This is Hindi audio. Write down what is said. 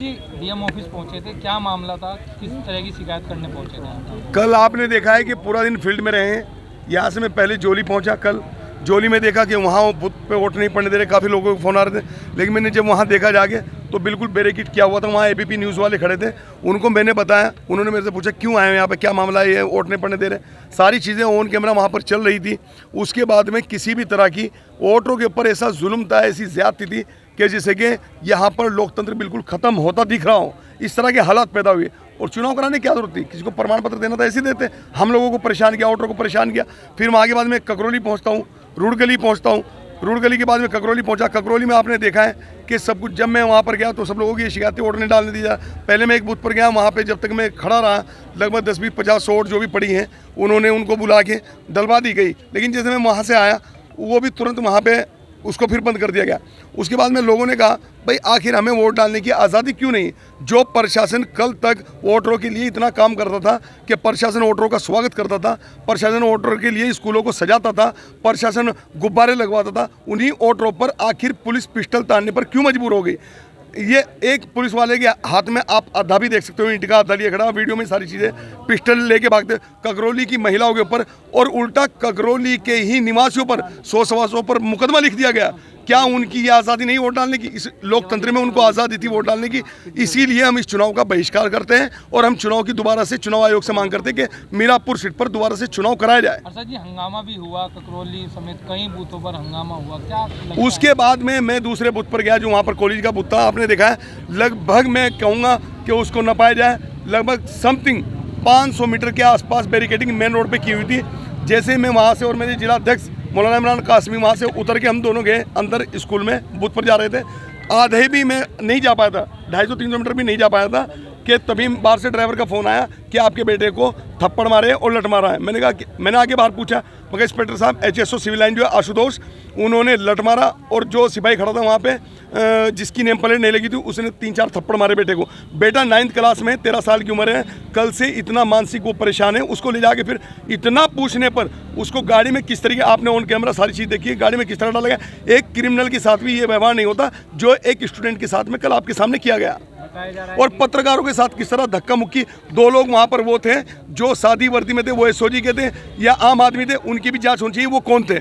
डीएम ऑफिस पहुंचे थे, क्या मामला था, किस तरह की शिकायत करने पहुंचे थे? कल आपने देखा है कि पूरा दिन फील्ड में रहे हैं। यहाँ से मैं पहले जोली पहुंचा। कल जोली में देखा कि वहाँ वो बूथ पे वोट नहीं पड़ने दे रहे, काफ़ी लोगों को फ़ोन आ रहे थे। लेकिन मैंने जब वहाँ देखा जाके तो बिल्कुल बैरिकेड किया हुआ था। वहाँ एबीपी न्यूज़ वाले खड़े थे, उनको मैंने बताया। उन्होंने मेरे से पूछा क्यों आए हैं यहाँ पे, क्या मामला है, ये वोट नहीं पड़ने दे रहे। सारी चीज़ें ऑन कैमरा वहाँ पर चल रही थी। उसके बाद में किसी भी तरह की वोटरों के ऊपर ऐसा जुल्म था, ऐसी ज़्यादती थी कि जैसे कि यहाँ पर लोकतंत्र बिल्कुल ख़त्म होता दिख रहा हो, इस तरह के हालात पैदा हुए। और चुनाव कराने की क्या जरूरत थी? किसी को प्रमाण पत्र देना था, ऐसे देते। हम लोगों को परेशान किया, वोटरों को परेशान किया। फिर वहाँ के बाद में ककरौली पहुँचता हूँ, रूड़गली पहुँचता हूँ। रूड़गली के बाद में ककरौली पहुँचा। ककरौली में आपने देखा है कि सब कुछ, जब मैं वहाँ पर गया तो सब लोगों की शिकायतें वोट नहीं डालने दी जा। पहले मैं एक बूथ पर गया, वहाँ पे जब तक मैं खड़ा रहा लगभग 10, 20, 50 वोट जो भी पड़ी हैं उन्होंने उनको बुला के डलवा दी गई। लेकिन जैसे मैं वहाँ से आया वो भी तुरंत वहाँ पे उसको फिर बंद कर दिया गया। उसके बाद में लोगों ने कहा भाई आखिर हमें वोट डालने की आज़ादी क्यों नहीं? जो प्रशासन कल तक वोटरों के लिए इतना काम करता था कि प्रशासन वोटरों का स्वागत करता था, प्रशासन वोटरों के लिए स्कूलों को सजाता था, प्रशासन गुब्बारे लगवाता था, उन्हीं वोटरों पर आखिर पुलिस पिस्टल तानने पर क्यों मजबूर हो गई? ये एक पुलिस वाले के हाथ में आप आधा भी देख सकते हो, ईंट का आधा लिए खड़ा, वीडियो में सारी चीज़ें, पिस्टल लेके भागते ककरौली की महिलाओं के ऊपर। और उल्टा ककरौली के ही निवासियों पर 100-125 पर मुकदमा लिख दिया गया। क्या उनकी ये आज़ादी नहीं वोट डालने की? इस लोकतंत्र में उनको आज़ादी थी वोट डालने की। इसीलिए हम इस चुनाव का बहिष्कार करते हैं और हम चुनाव की दोबारा से चुनाव आयोग से मांग करते हैं कि मीरापुर सीट पर दोबारा से चुनाव कराया जाए। सर जी, हंगामा भी हुआ, ककरौली समेत कई बूथों पर हंगामा हुआ, क्या उसके बाद में मैं दूसरे बूथ पर गया जो वहाँ पर कॉलेज का बूथ था। आपने देखा है लगभग, मैं कहूँगा कि उसको न पाया जाए, लगभग समथिंग 500 मीटर के आसपास बैरिकेडिंग मेन रोड पे की हुई थी। जैसे मैं वहाँ से और मेरे जिला अध्यक्ष मौलाना इमरान कासमी वहाँ से उतर के हम दोनों गए अंदर स्कूल में, बूथ पर जा रहे थे। आधे भी मैं नहीं जा पाया था, 250-300 मीटर भी नहीं जा पाया था कि तभी बाहर से ड्राइवर का फ़ोन आया कि आपके बेटे को थप्पड़ मारे और लट मारा है। मैंने कहा कि मैंने आगे बाहर पूछा, मगर इंस्पेक्टर साहब HSO सिविल लाइन जो है आशुतोष, उन्होंने लट मारा और जो सिपाही खड़ा था वहाँ पे जिसकी नेम प्लेट नहीं लगी थी उसने 3-4 थप्पड़ मारे बेटे को। बेटा 9th क्लास में, 13 साल की उम्र है, कल से इतना मानसिक वो परेशान है। उसको ले जाके फिर इतना पूछने पर उसको गाड़ी में किस तरीके, आपने ऑन कैमरा सारी चीज़ देखी है, गाड़ी में किस तरह डाला गया। एक क्रिमिनल के साथ भी ये व्यवहार नहीं होता जो एक स्टूडेंट के साथ में कल आपके सामने किया गया। और पत्रकारों के साथ किस तरह धक्का मुक्की। 2 लोग वहाँ पर वो थे जो सादी वर्दी में थे, वो SOG के थे या आम आदमी थे, उनकी भी जांच होनी चाहिए वो कौन थे।